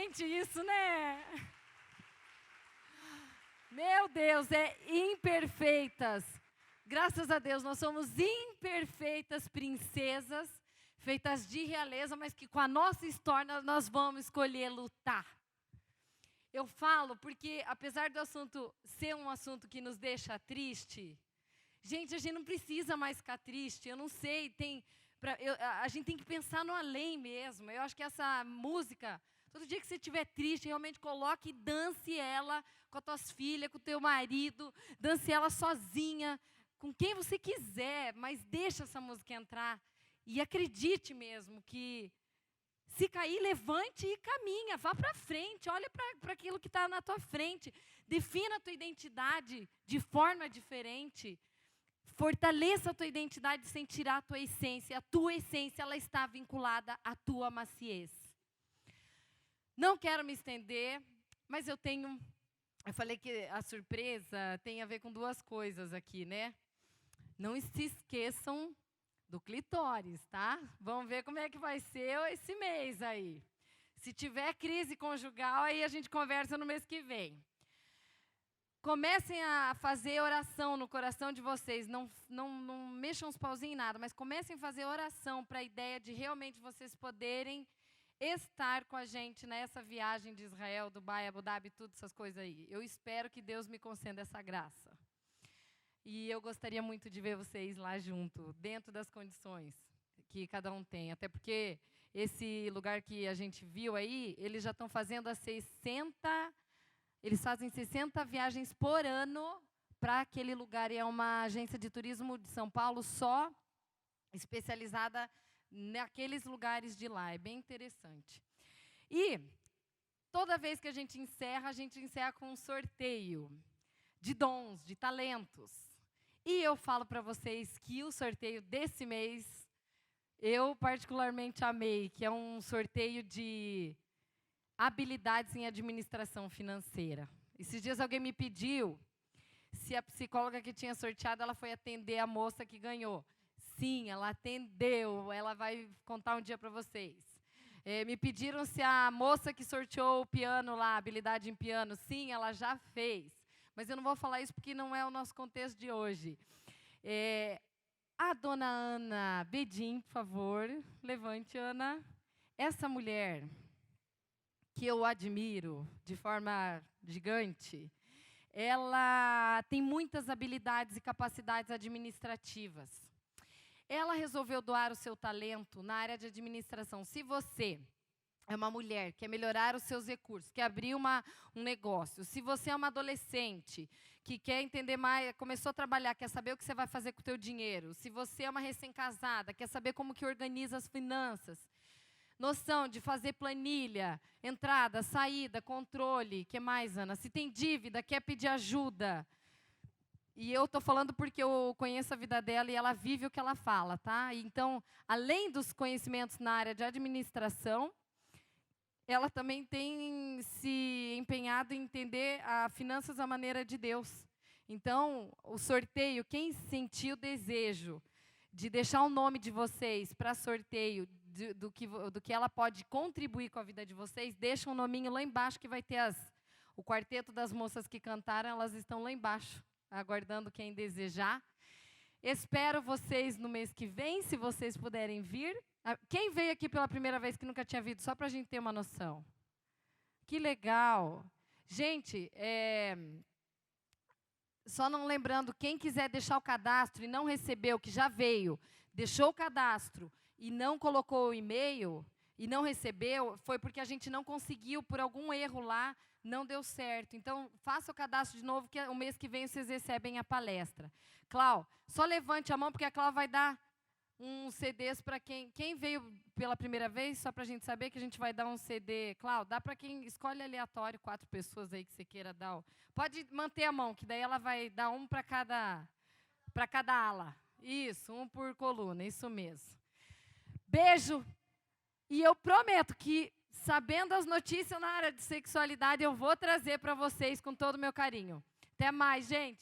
Gente, isso, né? Meu Deus, é imperfeitas. Graças a Deus, nós somos imperfeitas princesas, feitas de realeza, mas que com a nossa história nós vamos escolher lutar. Eu falo porque, apesar do assunto ser um assunto que nos deixa triste, gente, a gente não precisa mais ficar triste. Eu não sei, a gente tem que pensar no além mesmo. Eu acho que essa música, todo dia que você estiver triste, realmente coloque e dance ela com as tuas filhas, com o teu marido, dance ela sozinha, com quem você quiser, mas deixa essa música entrar. E acredite mesmo que se cair, levante e caminha, vá para frente, olha para aquilo que está na tua frente, defina a tua identidade de forma diferente, fortaleça a tua identidade sem tirar a tua essência ela está vinculada à tua maciez. Não quero me estender, mas eu falei que a surpresa tem a ver com duas coisas aqui, né? Não se esqueçam do clitóris, tá? Vamos ver como é que vai ser esse mês aí. Se tiver crise conjugal, aí a gente conversa no mês que vem. Comecem a fazer oração no coração de vocês. Não mexam os pauzinhos em nada, mas comecem a fazer oração para a ideia de realmente vocês poderem estar com a gente nessa viagem de Israel, Dubai, Abu Dhabi, todas essas coisas aí. Eu espero que Deus me conceda essa graça. E eu gostaria muito de ver vocês lá junto, dentro das condições que cada um tem. Até porque esse lugar que a gente viu aí, eles já estão fazendo eles fazem 60 viagens por ano para aquele lugar. E é uma agência de turismo de São Paulo só especializada naqueles lugares de lá. É bem interessante. E toda vez que a gente encerra com um sorteio de dons, de talentos. E eu falo para vocês que o sorteio desse mês, eu particularmente amei, que é um sorteio de habilidades em administração financeira. Esses dias alguém me pediu se a psicóloga que tinha sorteado, ela foi atender a moça que ganhou. Sim, ela atendeu, ela vai contar um dia para vocês. Me pediram se a moça que sorteou o piano lá, habilidade em piano, sim, ela já fez. Mas eu não vou falar isso porque não é o nosso contexto de hoje. A dona Ana Bedin, por favor, levante, Ana. Essa mulher, que eu admiro de forma gigante, ela tem muitas habilidades e capacidades administrativas. Ela resolveu doar o seu talento na área de administração. Se você é uma mulher, quer melhorar os seus recursos, quer abrir um negócio. Se você é uma adolescente que quer entender mais, começou a trabalhar, quer saber o que você vai fazer com o teu dinheiro. Se você é uma recém-casada, quer saber como que organiza as finanças. Noção de fazer planilha, entrada, saída, controle. O que mais, Ana? Se tem dívida, quer pedir ajuda. E eu estou falando porque eu conheço a vida dela e ela vive o que ela fala, tá? Então, além dos conhecimentos na área de administração, ela também tem se empenhado em entender as finanças à maneira de Deus. Então, o sorteio, quem sentiu o desejo de deixar o nome de vocês para sorteio do que ela pode contribuir com a vida de vocês, deixa um nominho lá embaixo que vai ter o quarteto das moças que cantaram, elas estão lá embaixo, aguardando quem desejar. Espero vocês no mês que vem, se vocês puderem vir. Quem veio aqui pela primeira vez que nunca tinha vindo, só para a gente ter uma noção? Que legal. Gente, só não lembrando, quem quiser deixar o cadastro e não recebeu, que já veio, deixou o cadastro e não colocou o e-mail e não recebeu, foi porque a gente não conseguiu, por algum erro lá, não deu certo. Então, faça o cadastro de novo, que o mês que vem vocês recebem a palestra. Clau, só levante a mão, porque a Clau vai dar uns CDs para quem veio pela primeira vez, só para a gente saber que a gente vai dar um CD. Clau, dá para quem escolhe aleatório, 4 pessoas aí que você queira dar. Pode manter a mão, que daí ela vai dar um para cada ala. Isso, um por coluna, isso mesmo. Beijo. E eu prometo que, sabendo as notícias na área de sexualidade, eu vou trazer para vocês com todo o meu carinho. Até mais, gente.